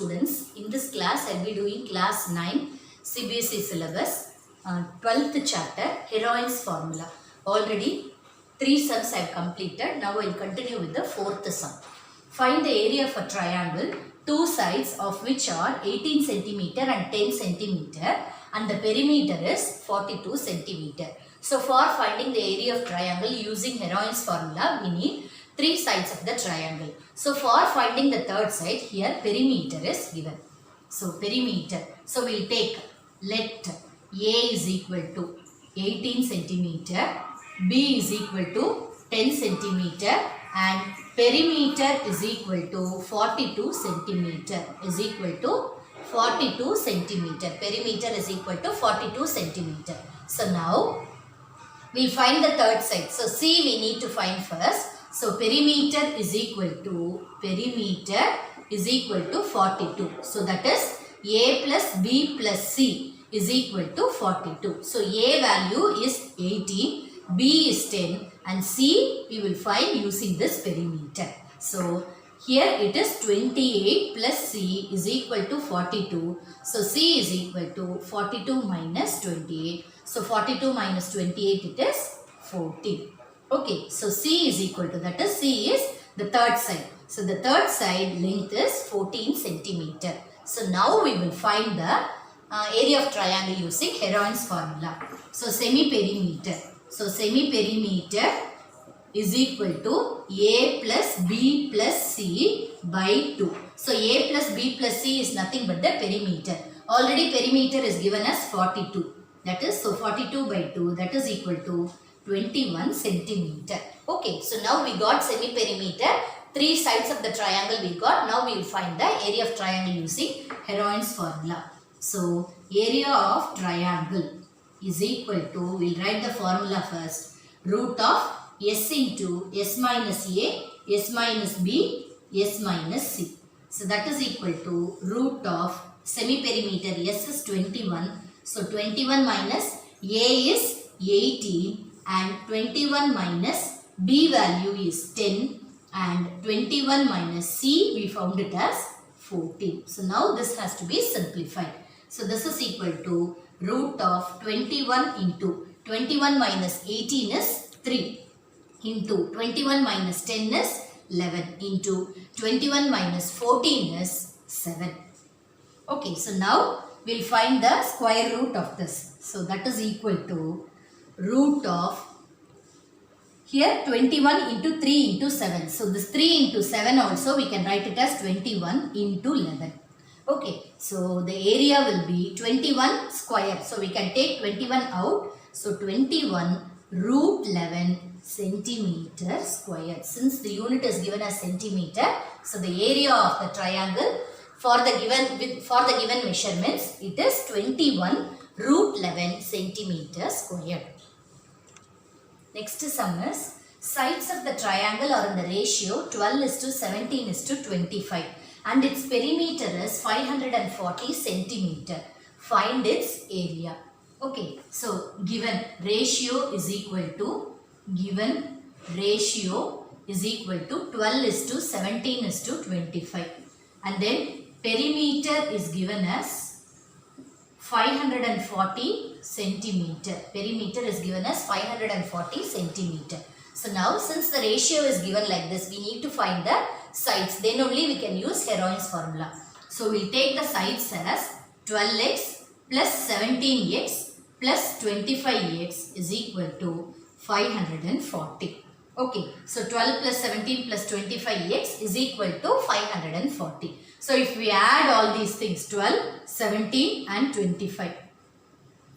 students. In this class, I will be doing class 9 CBSE syllabus, 12th chapter, Heroine's formula. Already 3 sums I have completed. Now I will continue with the 4th sum. Find the area of a triangle, two sides of which are 18 cm and 10 cm, and the perimeter is 42 cm. So for finding the area of triangle using Heroine's formula, we need 3 sides of the triangle. So for finding the third side, here perimeter is given. So perimeter. So we will take, let A is equal to 18 cm, B is equal to 10 cm, and perimeter is equal to 42 cm. Is equal to 42 cm. Perimeter is equal to 42 cm. So now we will find the third side. So C we need to find first. So perimeter is equal to 42. So that is A plus B plus C is equal to 42. So A value is 18, B is 10, and C we will find using this perimeter. So here it is 28 plus C is equal to 42. So C is equal to 42 minus 28. So 42 minus 28 it is 14. Okay, so C is equal to, that is C is the third side. So the third side length is 14 cm. So now we will find the area of triangle using Heroine's formula. So semi-perimeter. So semi-perimeter is equal to A plus B plus C by 2. So A plus B plus C is nothing but the perimeter. Already perimeter is given as 42. That is, so 42 by 2, that is equal to 21 centimeter. Okay, so now we got semi-perimeter. 3 sides of the triangle we got. Now we will find the area of triangle using Heroine's formula. So area of triangle is equal to, we will write the formula first, root of S into S minus A, S minus B, S minus C. So that is equal to root of semi-perimeter S is 21. So 21 minus A is 18. And 21 minus B value is 10, and 21 minus C we found it as 14. So now this has to be simplified. So this is equal to root of 21 into 21 minus 18 is 3, into 21 minus 10 is 11, into 21 minus 14 is 7. Okay, so now we will find the square root of this. So that is equal to root of, here 21 into 3 into 7. So this 3 into 7 also we can write it as 21 into 11. Okay, so the area will be 21 square. So we can take 21 out. So 21 root 11 centimeter square. Since the unit is given as centimeter, so the area of the triangle for the given measurements, it is 21 root 11 centimeter square. Next sum is, sides of the triangle are in the ratio 12 is to 17 is to 25, and its perimeter is 540 centimeter. Find its area. Okay, so given ratio is equal to 12 is to 17 is to 25, and then perimeter is given as 540 centimeter. Perimeter is given as 540 centimeter. So now since the ratio is given like this, we need to find the sides. Then only we can use Heroine's formula. So we will take the sides as 12x plus 17x plus 25x is equal to 540. Okay, so 12 plus 17 plus 25x is equal to 540. So if we add all these things, 12, 17 and 25,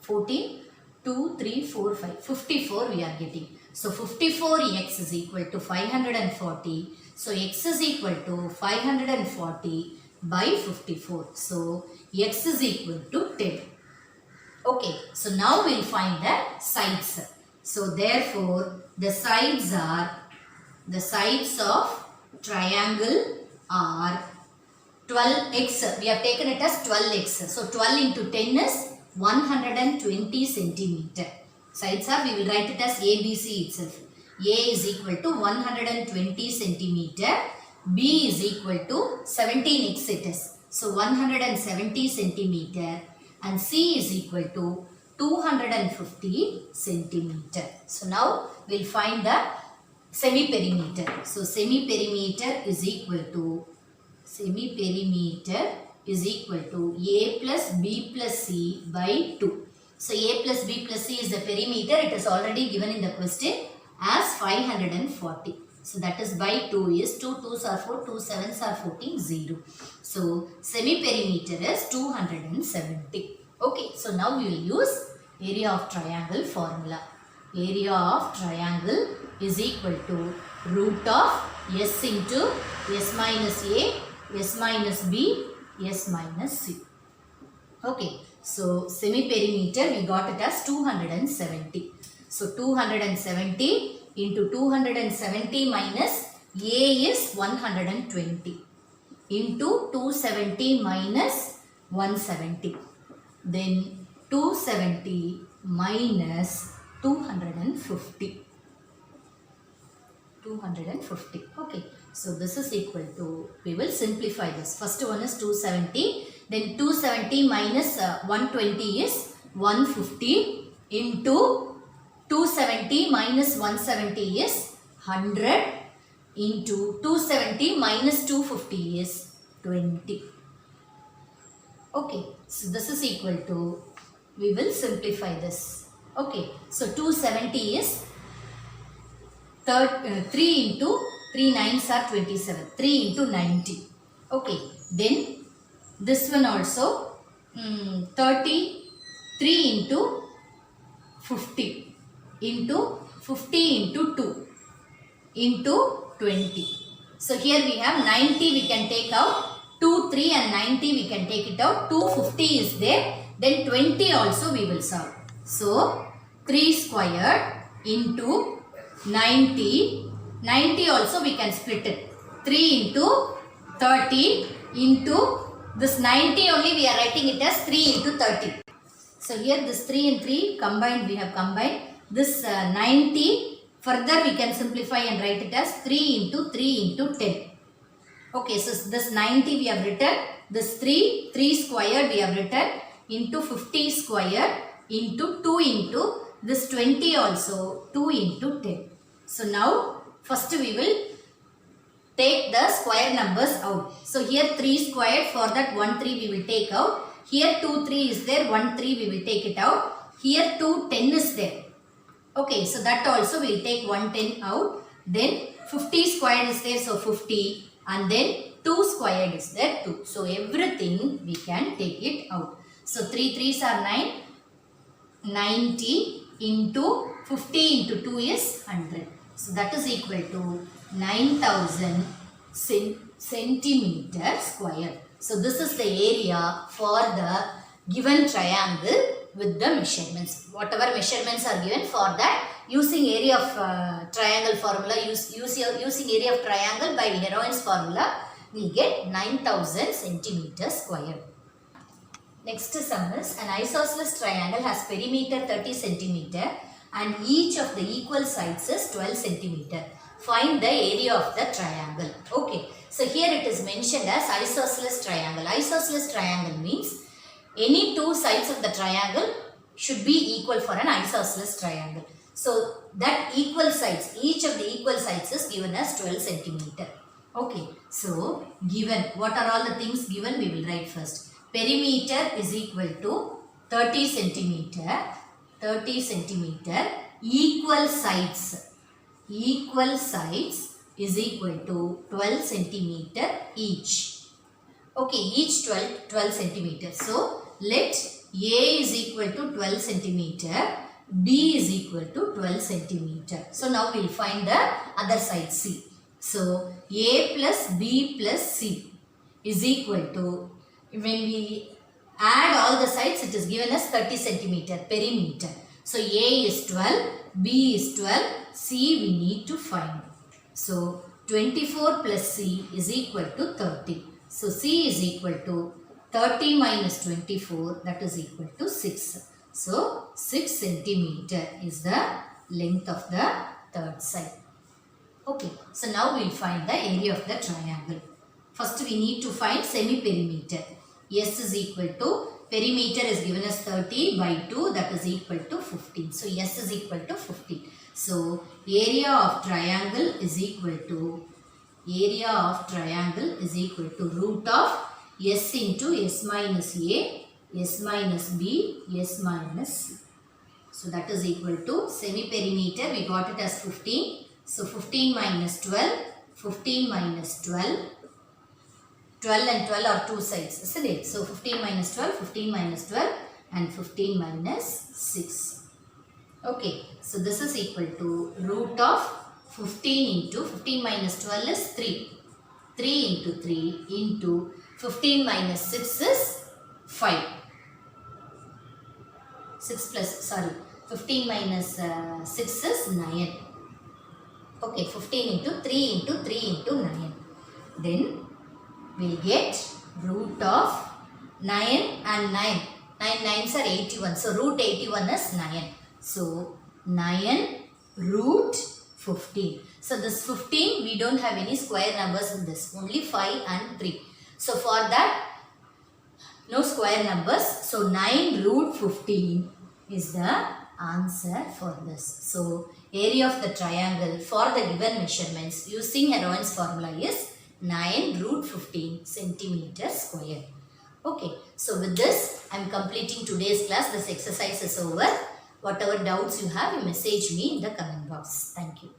14, 2, 3, 4, 5, 54 we are getting. So 54x is equal to 540. So x is equal to 540 by 54. So x is equal to 10. Okay, so now we will find the sides. So therefore the sides of triangle are 12x. We have taken it as 12x. So 12 into 10 is 120 centimeter. Sides are, we will write it as ABC itself. A is equal to 120 centimeter. B is equal to 17x it is. So So 170 centimeter and C is equal to 250 centimeter. So now we'll find the semi-perimeter. So semi-perimeter is equal to A plus B plus C by 2. So A plus B plus C is the perimeter. It is already given in the question as 540. So that is by 2 is 2 2s are 4, 2 7s are 14, 0. So semi-perimeter is 270. Okay, so now we will use area of triangle formula. Area of triangle is equal to root of S into S minus A, S minus B, S minus C. Okay, so semi-perimeter we got it as 270. So 270 into 270 minus A is 120 into 270 minus 170. Then 270 minus 250. 250. Okay. So this is equal to, we will simplify this. First one is 270. Then 270 minus 120 is 150 into 270 minus 170 is 100 into 270 minus 250 is 20. Okay. So this is equal to, we will simplify this. Okay. So 270 is 3 into 3 9s are 27. 3 into 90. Okay. Then this one also 30. 3 into 50 into 50 into 2 into 20. So here we have 90 we can take out. 2, 3 and 90 we can take it out. 250 is there. Then 20 also we will solve. So 3 squared into 90. 90 also we can split it. 3 into 30 into this 90 only we are writing it as 3 into 30. So here this 3 and 3 combined, we have combined. This 90 further we can simplify and write it as 3 into 3 into 10. Okay, so this 90 we have written, this 3 squared we have written into 50 squared into 2 into this 20 also 2 into 10. So now first we will take the square numbers out. So here 3 squared, for that 1 3 we will take out. Here 2 3 is there, 1 3 we will take it out. Here 2 10 is there. Okay, so that also we will take 1 10 out. Then 50 squared is there, so 50. And then 2 squared is there, 2. So everything we can take it out. So 3 3s are 9. 90 into 50 into 2 is 100. So that is equal to 9000 centimeter square. So this is the area for the given triangle with the measurements. Whatever measurements are given, for that, using area of triangle formula, using area of triangle by Heroin's formula, we get 9000 centimeter square. Next sum is, an isosceles triangle has perimeter 30 centimeter and each of the equal sides is 12 centimeter. Find the area of the triangle. Okay, so here it is mentioned as isosceles triangle. Isosceles triangle means any two sides of the triangle should be equal for an isosceles triangle. So that equal sides, each of the equal sides is given as 12 centimeter. Okay, so given, what are all the things given, we will write first. Perimeter is equal to 30 centimeter, 30 centimeter, equal sides is equal to 12 centimeter each. Okay, each 12 centimeter. So let A is equal to 12 centimeter, B is equal to 12 centimeter. So now we will find the other side C. So A plus B plus C is equal to, when we add all the sides, it is given as 30 centimeter perimeter. So A is 12, B is 12, C we need to find. So 24 plus C is equal to 30. So C is equal to 30 minus 24, that is equal to 6. So 6 centimeter is the length of the third side. Okay, so now we will find the area of the triangle. First we need to find semi-perimeter. S is equal to, perimeter is given as 30 by 2, that is equal to 15. So S is equal to 15. So area of triangle is equal to root of S into S minus A, S minus B, S minus C. So that is equal to semi-perimeter, we got it as 15. So 15 minus 12, 15 minus 12. 12 and 12 are two sides, isn't it? So 15 minus 12, 15 minus 12 and 15 minus 6. Okay, so this is equal to root of 15 into 15 minus 12 is 3. 3 into 3 into 15 minus 6 is 5. 15 minus 6 is 9. Okay, 15 into 3 into 3 into 9. Then we'll get root of 9 and 9. 9 nines are 81. So root 81 is 9. So 9 root 15. So this 15, we don't have any square numbers in this. Only 5 and 3. So for that, no square numbers. So 9 root 15 is the answer for this. So area of the triangle for the given measurements using Heron's formula is 9 root 15 centimeter square. Okay, so with this I am completing today's class. This exercise is over. Whatever doubts you have, you message me in the comment box. Thank you.